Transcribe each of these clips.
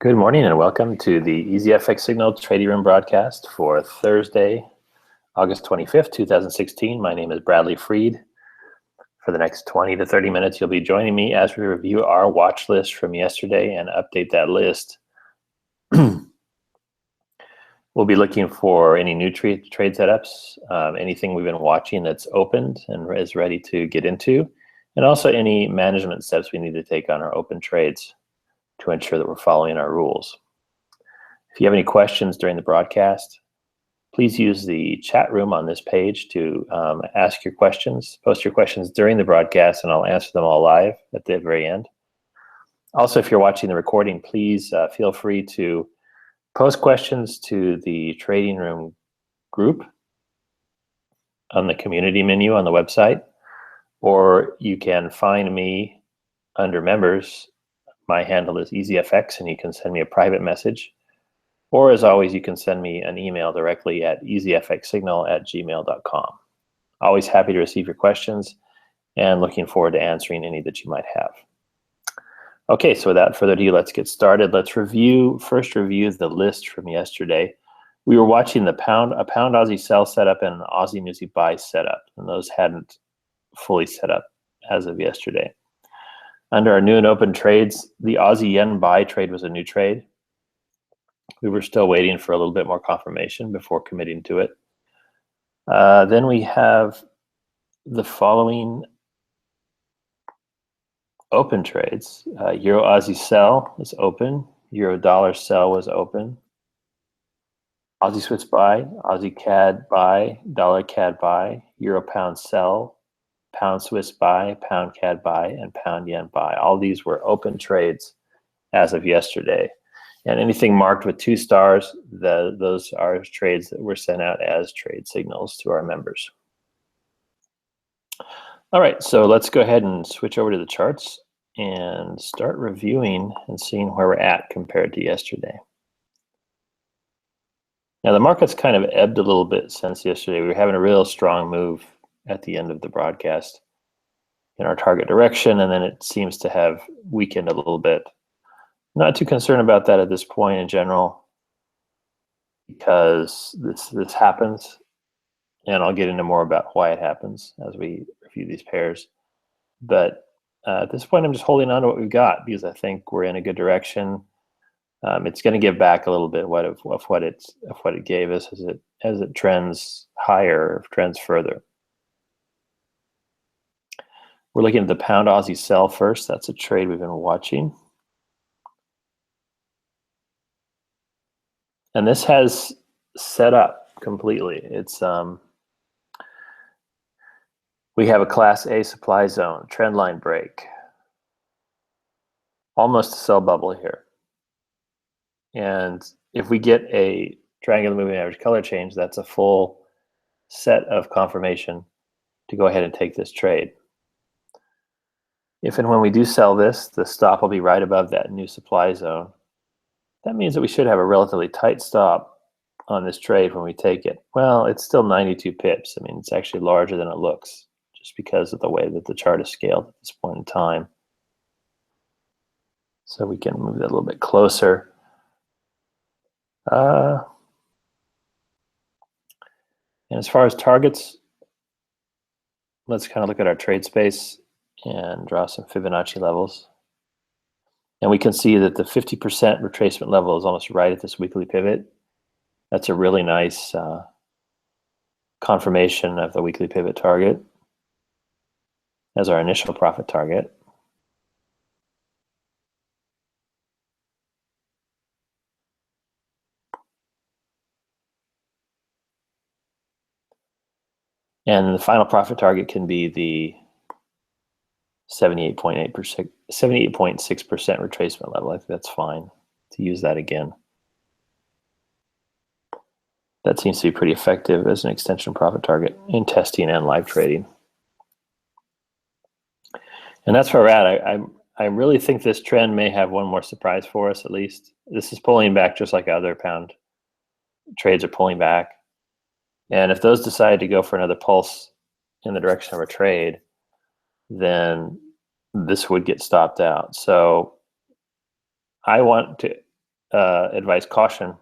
Good morning and welcome to the EZFX Signal Trading Room broadcast for Thursday, August 25th, 2016. My name is Bradley Freed. For the next 20 to 30 minutes, you'll be joining me as we review our watch list from yesterday and update that list. We'll be looking for any new trade setups, anything we've been watching that's opened and is ready to get into, and also any management steps we need to take on our open trades to ensure that we're following our rules. If you have any questions during the broadcast, please use the chat room on this page to ask your questions. Post your questions during the broadcast and I'll answer them all live at the very end. Also, if you're watching the recording, please feel free to post questions to the trading room group on the community menu on the website, or you can find me under members. My handle is EZFX, and you can send me a private message. Or as always, you can send me an email directly at ezfxsignal@gmail.com. Always happy to receive your questions and looking forward to answering any that you might have. Okay, so without further ado, let's get started. Let's first review the list from yesterday. We were watching a pound Aussie sell setup and an Aussie Newsy buy setup, and those hadn't fully set up as of yesterday. Under our new and open trades, the Aussie yen buy trade was a new trade. We were still waiting for a little bit more confirmation before committing to it. Then we have the following open trades. Euro Aussie sell was open. Euro dollar sell was open. Aussie Swiss buy, Aussie CAD buy, dollar CAD buy, Euro pound sell, pound Swiss buy, pound CAD buy, and pound yen buy. All these were open trades as of yesterday. And anything marked with 2 stars, those are trades that were sent out as trade signals to our members. All right, so let's go ahead and switch over to the charts and start reviewing and seeing where we're at compared to yesterday. Now the market's kind of ebbed a little bit since yesterday. We were having a real strong move at the end of the broadcast in our target direction, and then it seems to have weakened a little bit. Not too concerned about that at this point in general, because this happens, and I'll get into more about why it happens as we review these pairs. But at this point, I'm just holding on to what we've got because I think we're in a good direction. It's going to give back a little bit of what it gave us as it trends higher, trends further. We're looking at the pound Aussie sell first. That's a trade we've been watching. And this has set up completely. It's we have a class A supply zone, trend line break. Almost a sell bubble here. And if we get a triangular moving average color change, that's a full set of confirmation to go ahead and take this trade. If and when we do sell this, the stop will be right above that new supply zone. That means that we should have a relatively tight stop on this trade when we take it. Well, it's still 92 pips. I mean, it's actually larger than it looks just because of the way that the chart is scaled at this point in time. So we can move that a little bit closer. And as far as targets, let's kind of look at our trade space and draw some Fibonacci levels. And we can see that the 50% retracement level is almost right at this weekly pivot. That's a really nice confirmation of the weekly pivot target as our initial profit target. And the final profit target can be the 78.6% retracement level. I think that's fine to use that again. That seems to be pretty effective as an extension profit target in testing and live trading. And that's where we're at. I really think this trend may have one more surprise for us at least. This is pulling back just like other pound trades are pulling back. And if those decide to go for another pulse in the direction of a trade, then this would get stopped out. So I want to advise caution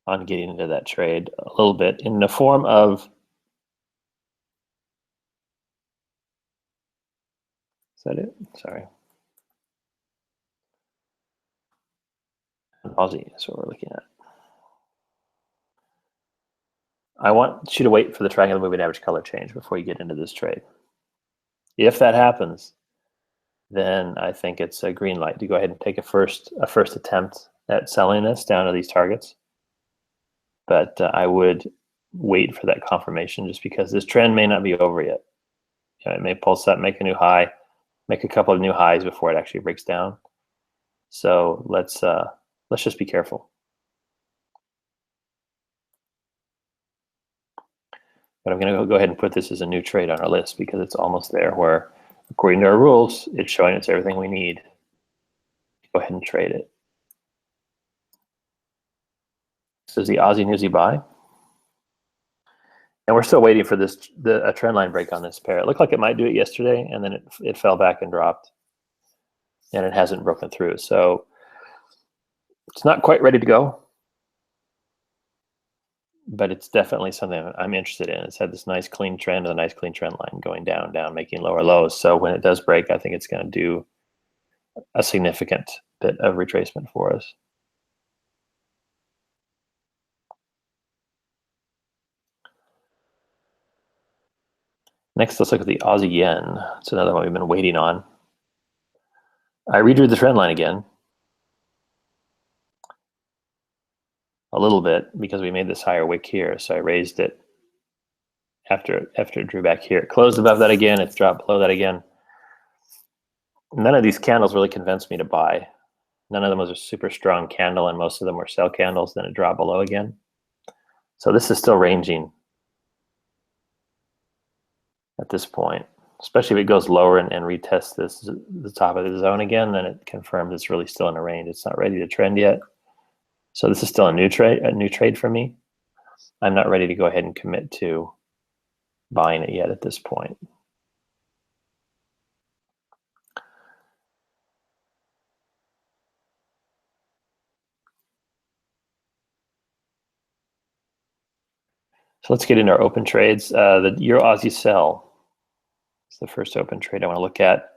on getting into that trade a little bit in the form of, is that it? Sorry. Aussie is what we're looking at. I want you to wait for the triangular moving average color change before you get into this trade. If that happens, then I think it's a green light to go ahead and take a first attempt at selling this down to these targets. But I would wait for that confirmation, just because this trend may not be over yet. You know, it may pulse up, make a new high, make a couple of new highs before it actually breaks down. So let's just be careful. But I'm going to go ahead and put this as a new trade on our list, because it's almost there where, according to our rules, it's showing us everything we need. Go ahead and trade it. This is the Aussie Newsy buy. And we're still waiting for this a trend line break on this pair. It looked like it might do it yesterday, and then it fell back and dropped. And it hasn't broken through. So it's not quite ready to go, but it's definitely something I'm interested in. It's had this nice clean trend, a nice clean trend line going down, making lower lows. So when it does break, I think it's going to do a significant bit of retracement for us. Next, let's look at the Aussie yen. It's another one we've been waiting on. I redrew the trend line again a little bit because we made this higher wick here. So I raised it after it drew back here. It closed above that again. It's dropped below that again. None of these candles really convinced me to buy. None of them was a super strong candle, and most of them were sell candles. Then it dropped below again. So this is still ranging at this point, especially if it goes lower and retests the top of the zone again. Then it confirms it's really still in a range. It's not ready to trend yet. So this is still a new trade for me. I'm not ready to go ahead and commit to buying it yet at this point. So let's get into our open trades. The Euro Aussie sell is the first open trade I want to look at.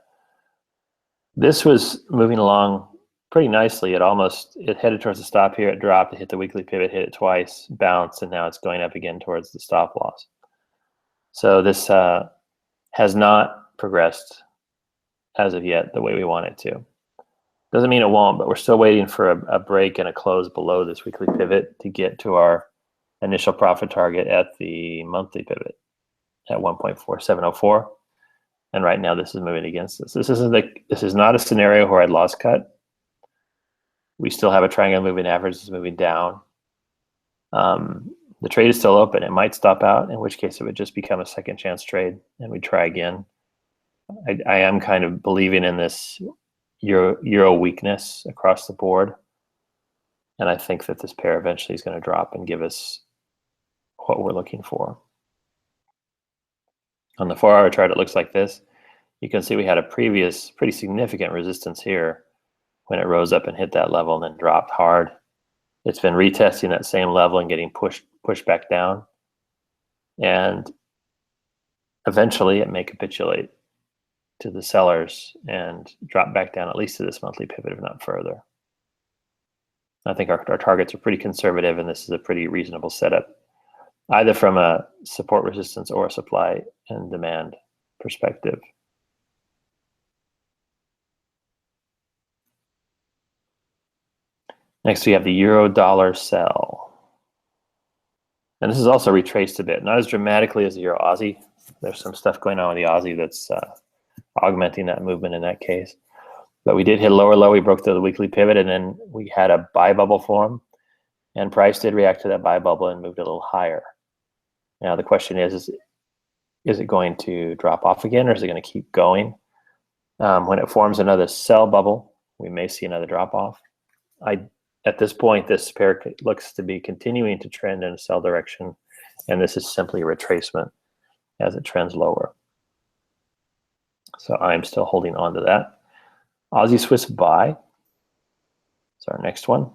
This was moving along pretty nicely. It headed towards the stop here. It dropped. It hit the weekly pivot, hit it twice, bounced, and now it's going up again towards the stop loss. So this has not progressed as of yet the way we want it to. Doesn't mean it won't, but we're still waiting for a break and a close below this weekly pivot to get to our initial profit target at the monthly pivot at 1.4704. And right now this is moving against us. This is not a scenario where I'd loss cut. We still have a triangle moving average. It's moving down. The trade is still open. It might stop out, in which case it would just become a second chance trade and we try again. I am kind of believing in this euro weakness across the board. And I think that this pair eventually is going to drop and give us what we're looking for. On the 4-hour chart, it looks like this. You can see we had a previous pretty significant resistance here when it rose up and hit that level and then dropped hard. It's been retesting that same level and getting pushed back down. And eventually it may capitulate to the sellers and drop back down at least to this monthly pivot, if not further. I think our targets are pretty conservative, and this is a pretty reasonable setup, either from a support resistance or a supply and demand perspective. Next, we have the euro dollar sell. And this is also retraced a bit, not as dramatically as the euro Aussie. There's some stuff going on with the Aussie that's augmenting that movement in that case. But we did hit a lower low. We broke through the weekly pivot, and then we had a buy bubble form. And price did react to that buy bubble and moved a little higher. Now the question is it going to drop off again, or is it going to keep going? When it forms another sell bubble, we may see another drop off. At this point, this pair looks to be continuing to trend in a sell direction, and this is simply a retracement as it trends lower. So I'm still holding on to that. Aussie Swiss buy. So our next one.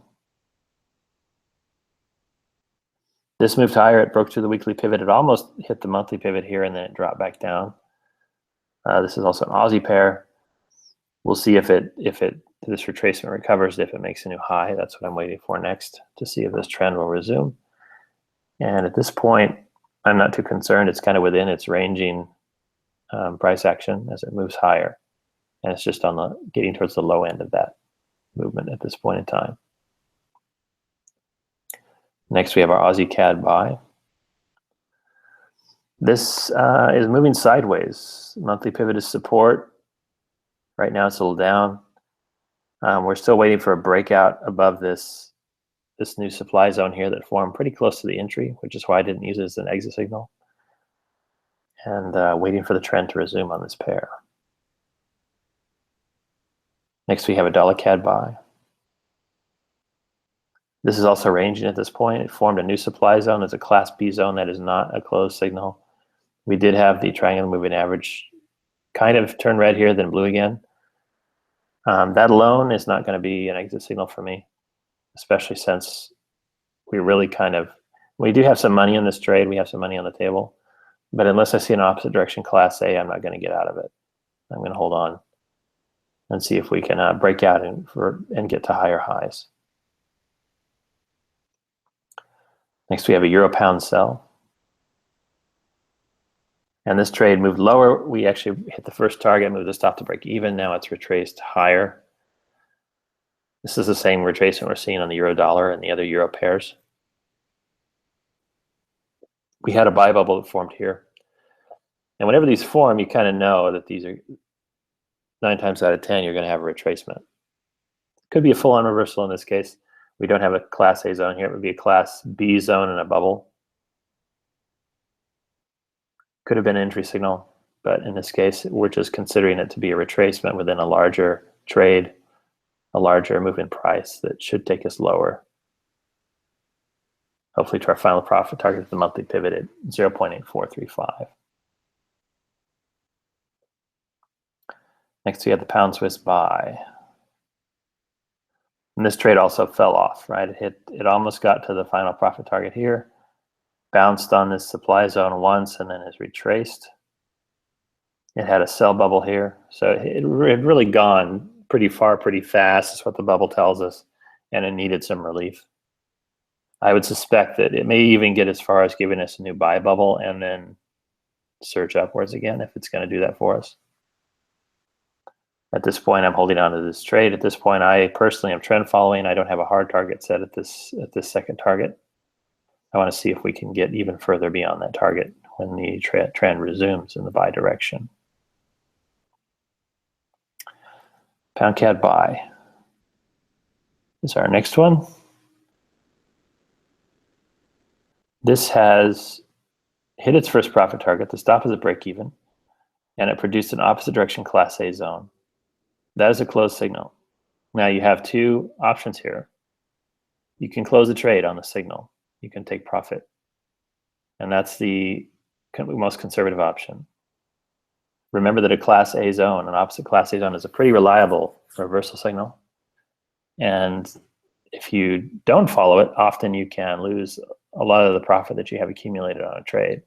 This moved higher. It broke through the weekly pivot. It almost hit the monthly pivot here, and then it dropped back down. This is also an Aussie pair. We'll see if this retracement recovers, if it makes a new high. That's what I'm waiting for next, to see if this trend will resume. And at this point, I'm not too concerned. It's kind of within its ranging price action as it moves higher. And it's just on the getting towards the low end of that movement at this point in time. Next, we have our Aussie CAD buy. This is moving sideways. Monthly pivot is support. Right now, it's a little down. We're still waiting for a breakout above this new supply zone here that formed pretty close to the entry, which is why I didn't use it as an exit signal. And waiting for the trend to resume on this pair. Next, we have a dollar CAD buy. This is also ranging at this point. It formed a new supply zone as a Class B zone that is not a closed signal. We did have the triangular moving average kind of turn red here, then blue again. That alone is not going to be an exit signal for me, especially since we do have some money in this trade. We have some money on the table, but unless I see an opposite direction Class A, I'm not going to get out of it. I'm going to hold on and see if we can break out and get to higher highs. Next, we have a euro pound sell. And this trade moved lower. We actually hit the first target, moved the stop to break even. Now it's retraced higher. This is the same retracement we're seeing on the euro dollar and the other euro pairs. We had a buy bubble that formed here. And whenever these form, you kind of know that these are 9 times out of 10, you're going to have a retracement. Could be a full-on reversal in this case. We don't have a Class A zone here. It would be a Class B zone and a bubble. Could have been an entry signal, but in this case, we're just considering it to be a retracement within a larger trade, a larger move in price that should take us lower. Hopefully to our final profit target, the monthly pivot at 0.8435. Next, we have the pound Swiss buy. And this trade also fell off, right? It almost got to the final profit target here, bounced on this supply zone once, and then is retraced. It had a sell bubble here. So it had really gone pretty far, pretty fast, is what the bubble tells us, and it needed some relief. I would suspect that it may even get as far as giving us a new buy bubble and then surge upwards again if it's going to do that for us. At this point, I'm holding on to this trade. At this point, I personally am trend following. I don't have a hard target set at this second target. I want to see if we can get even further beyond that target when the trend resumes in the buy direction. Pound CAD buy is our next one. This has hit its first profit target. The stop is a break even, and it produced an opposite direction Class A zone. That is a closed signal. Now you have 2 options here. You can close the trade on the signal. You can take profit. And that's the most conservative option. Remember that a Class A zone, an opposite Class A zone, is a pretty reliable reversal signal. And if you don't follow it, often you can lose a lot of the profit that you have accumulated on a trade.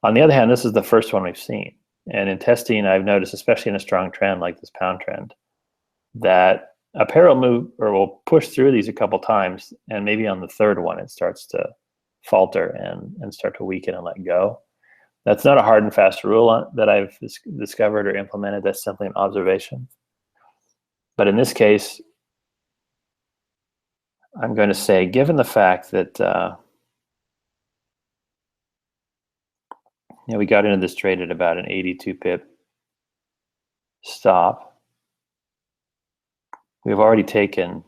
On the other hand, this is the first one we've seen. And in testing, I've noticed, especially in a strong trend like this pound trend, that a pair will move or will push through these a couple times, and maybe on the third one it starts to falter and start to weaken and let go. That's not a hard and fast rule that I've discovered or implemented. That's simply an observation. But in this case, I'm going to say, given the fact that we got into this trade at about an 82 pip stop. We've already taken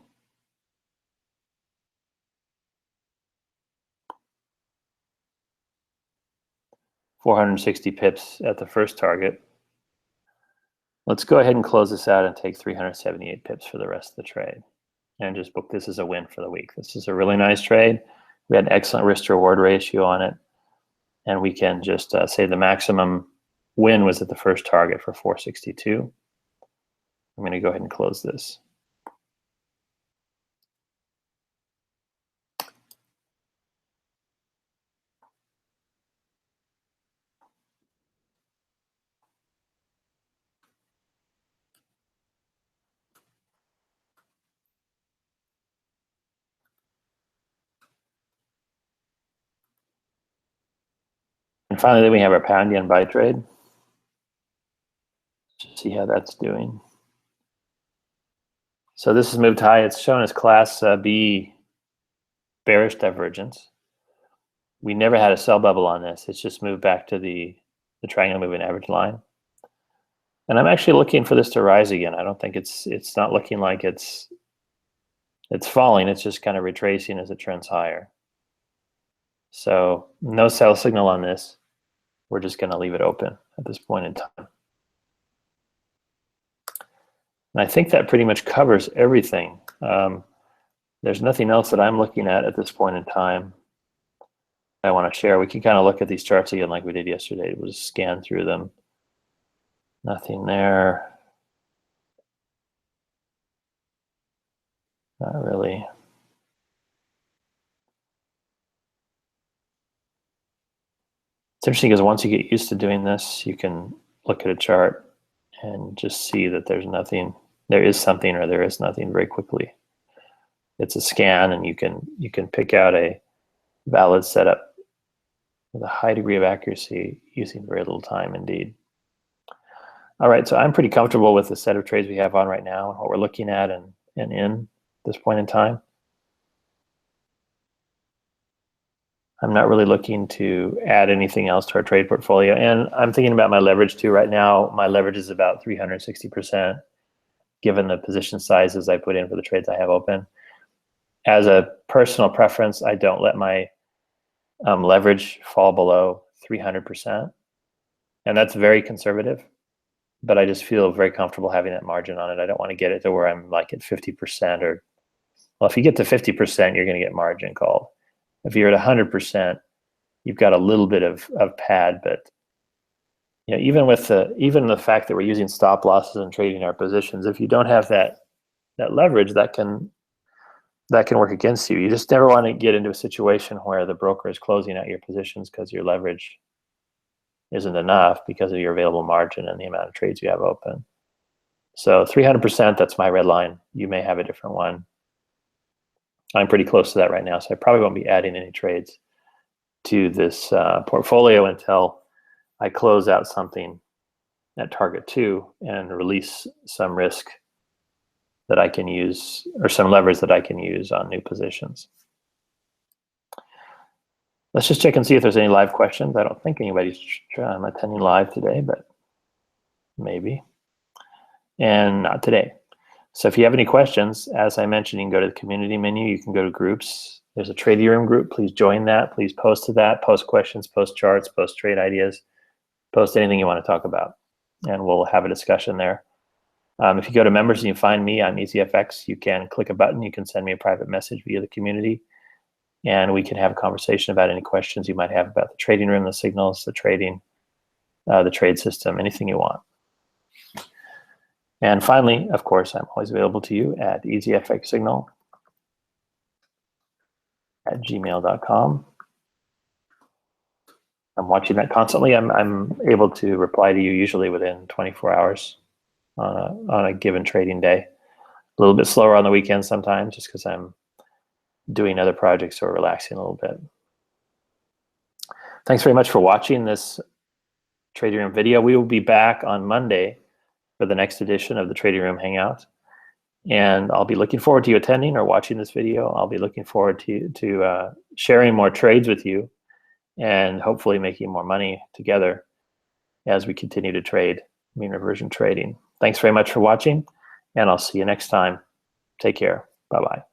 $460 pips at the first target. Let's go ahead and close this out and take 378 pips for the rest of the trade and just book this as a win for the week. This is a really nice trade. We had an excellent risk to reward ratio on it. And we can just say the maximum win was at the first target for 462. I'm going to go ahead and close this. And finally, then we have our pound yen buy trade. Just see how that's doing. So this has moved high. It's shown as class B bearish divergence. We never had a sell bubble on this. It's just moved back to the triangle moving average line. And I'm actually looking for this to rise again. I don't think it's not looking like it's falling. It's just kind of retracing as it trends higher. So no sell signal on this. We're just going to leave it open at this point in time. And I think that pretty much covers everything. There's nothing else that I'm looking at this point in time I want to share. We can kind of look at these charts again like we did yesterday. We'll just scan through them. Nothing there. Not really. It's interesting because once you get used to doing this, you can look at a chart and just see that there's nothing, there is something or there is nothing very quickly. It's a scan, and you can pick out a valid setup with a high degree of accuracy using very little time indeed. All right, so I'm pretty comfortable with the set of trades we have on right now and what we're looking at and in this point in time. I'm not really looking to add anything else to our trade portfolio. And I'm thinking about my leverage too. Right now, my leverage is about 360%, given the position sizes I put in for the trades I have open. As a personal preference, I don't let my leverage fall below 300%. And that's very conservative, but I just feel very comfortable having that margin on it. I don't want to get it to where I'm like at 50% or, well, if you get to 50%, you're going to get margin called. If you're at 100%, you've got a little bit of pad, but you know, even the fact that we're using stop losses and trading our positions, if you don't have that leverage, that can work against you. You just never want to get into a situation where the broker is closing out your positions because your leverage isn't enough because of your available margin and the amount of trades you have open. So 300%, that's my red line. You may have a different one. I'm pretty close to that right now, so I probably won't be adding any trades to this portfolio until I close out something at target 2 and release some risk that I can use, or some leverage that I can use on new positions. Let's just check and see if there's any live questions. I don't think anybody's attending live today, but maybe. And not today. So if you have any questions, as I mentioned, you can go to the community menu, you can go to groups. There's a trading room group. Please join that. Please post to that, post questions, post charts, post trade ideas, post anything you want to talk about, and we'll have a discussion there. If you go to members and you find me, I'm EZFX, you can click a button, you can send me a private message via the community, and we can have a conversation about any questions you might have about the trading room, the signals, the trading, the trade system, anything you want. And finally, of course, I'm always available to you at ezfxsignal@gmail.com. I'm watching that constantly. I'm able to reply to you usually within 24 hours on a given trading day. A little bit slower on the weekends sometimes, just because I'm doing other projects or relaxing a little bit. Thanks very much for watching this Trading Room video. We will be back on Monday for the next edition of the Trading Room Hangout. And I'll be looking forward to you attending or watching this video. I'll be looking forward to sharing more trades with you and hopefully making more money together as we continue to trade mean reversion trading. Thanks very much for watching, and I'll see you next time. Take care. Bye-bye.